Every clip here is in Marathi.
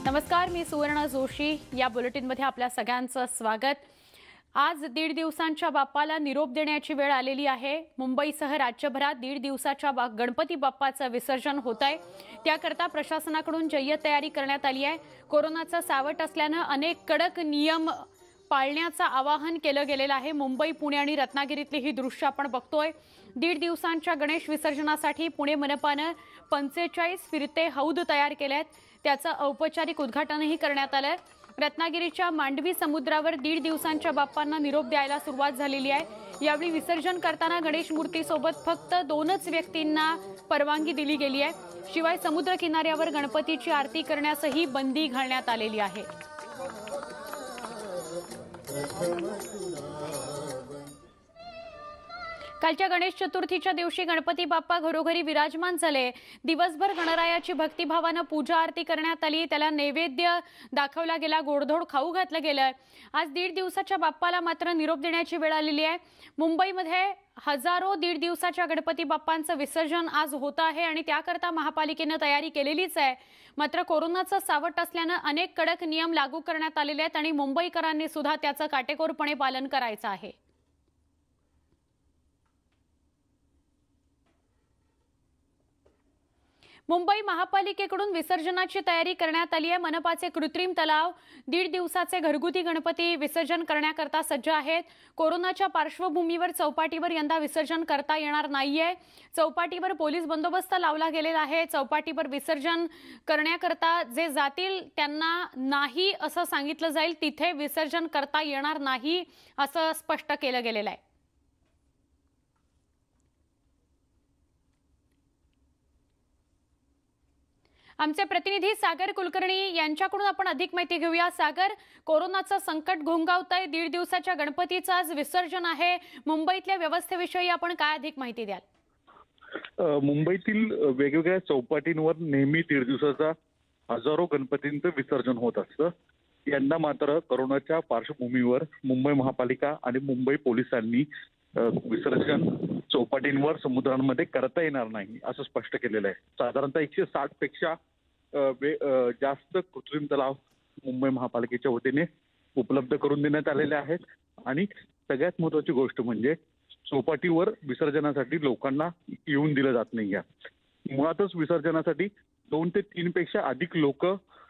नमस्कार, मी सुवर्ण जोशी. या बुलेटिनमध्ये आपल्या सगळ्यांचं स्वागत. आज 1.5 दिवसांच्या बाप्पाला निरोप देण्याची वेळ आलेली आहे. मुंबईसह राज्यभरात 1.5 दिवसाच्या गणपती बाप्पाचं विसर्जन होत आहे. त्याकरता प्रशासनाकडून जय्यत तयारी करण्यात आली आहे. कोरोनाचं सावट असल्यानं अनेक कडक नियम पाळण्याचं आवाहन केलं गेलेलं आहे. मुंबई, पुणे आणि रत्नागिरीतली ही दृश्य आपण बघतोय. 1.5 दिवसांच्या गणेश विसर्जनासाठी पुणे मनपानं 45 फिरते हौद तयार केलेत. त्याचं औपचारिक उद्घाटनही करण्यात आलंय. रत्नागिरीच्या मांडवी समुद्रावर 1.5 दिवसांच्या बाप्पांना निरोप द्यायला सुरुवात झालेली आहे. यावेळी विसर्जन करताना गणेश मूर्तीसोबत फक्त 2च व्यक्तींना परवानगी दिली गेली आहे. शिवाय समुद्र किनाऱ्यावर गणपतीची आरती करण्यासही बंदी घालण्यात आलेली आहे. कालच्या गणेश चतुर्थीच्या दिवशी गणपती बाप्पा घरोघरी विराजमान झाले. दिवसभर गणरायाची भक्तिभावानं पूजा आरती करण्यात आली. त्याला नैवेद्य दाखवला गेला, गोडधोड खाऊ घातलं गेलं. आज 1.5 दिवसाच्या बाप्पाला मात्र निरोप देण्याची वेळ आलेली आहे. मुंबईमध्ये हजारो 1.5 दिवसाच्या गणपती बाप्पांचं विसर्जन आज होत आहे आणि त्याकरता महापालिकेनं तयारी केलेलीच आहे. मात्र कोरोनाचं सावट असल्यानं अनेक कडक नियम लागू करण्यात आलेले आहेत आणि मुंबईकरांनी सुद्धा त्याचं काटेकोरपणे पालन करायचं आहे. मुंबई महापालिकेकडून विसर्जनाची तयारी करण्यात आली आहे. मनपाचे कृत्रिम तलाव 1.5 दिवसाचे घरगुती गणपती विसर्जन करण्याकरता सज्ज आहेत. कोरोनाच्या पार्श्वभूमीवर चौपाटीवर यंदा विसर्जन करता येणार नाहीये. चौपाटीवर पोलीस बंदोबस्त लावला गेलेला आहे. चौपाटीवर विसर्जन करण्याकरता जे जातील त्यांना नाही असं सांगितलं जाईल. तिथे विसर्जन करता येणार नाही असं स्पष्ट केलं गेलेलं आहे. आमचे प्रतिनिधी सागर कुलकर्णी यांच्याकडून आपण अधिक माहिती घेऊया. सागर, कोरोनाचं संकट घोंगावतंय. 1.5 दिवसाच्या गणपतीचं आज विसर्जन आहे. मुंबईतल्या व्यवस्थेविषयी आपण काय अधिक माहिती द्याल? मुंबईतील वेगवेगळ्या चौपाटींवर नेहमी 1.5 दिवसाचा हजारो गणपतींचं विसर्जन होत असतं. यंदा मात्र कोरोनाच्या पार्श्वभूमीवर मुंबई महापालिका आणि मुंबई पोलिसांनी विसर्जन चौपाटींवर समुद्रांमध्ये करता येणार नाही असं स्पष्ट केलेलं आहे. साधारणतः 160 पेक्षा जास्त कृत्रिम तलाव मुंबई महापालिकेच्या वतीने उपलब्ध करून देण्यात आलेले आहेत. आणि सगळ्यात महत्वाची गोष्ट म्हणजे चौपाटीवर विसर्जनासाठी लोकांना येऊन दिलं जात नाही आहे. मुळातच विसर्जनासाठी 2 ते 3 पेक्षा अधिक लोक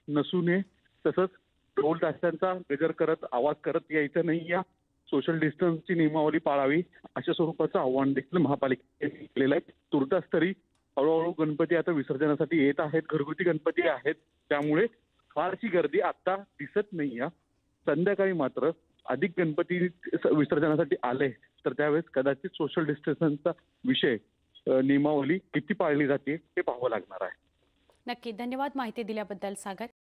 नसू नये, तसंच ढोल ताशांचा गजर करत आवाज करत यायचं नाही. या सोशल डिस्टन्सची नियमावली पाळावी अशा स्वरूपाचं आव्हान देखील महापालिकेने केलेलं आहे. तुर्तास तरी हळूहळू गणपती आता विसर्जनासाठी येत आहेत. घरगुती गणपती आहेत, त्यामुळे फारशी गर्दी आता दिसत नाही आहे. संध्याकाळी मात्र अधिक गणपती विसर्जनासाठी आले तर त्यावेळेस कदाचित सोशल डिस्टन्सचा विषय नियमावली किती पाळली जाते हे पाहावं लागणार आहे. नक्की, धन्यवाद माहिती दिल्याबद्दल सागर.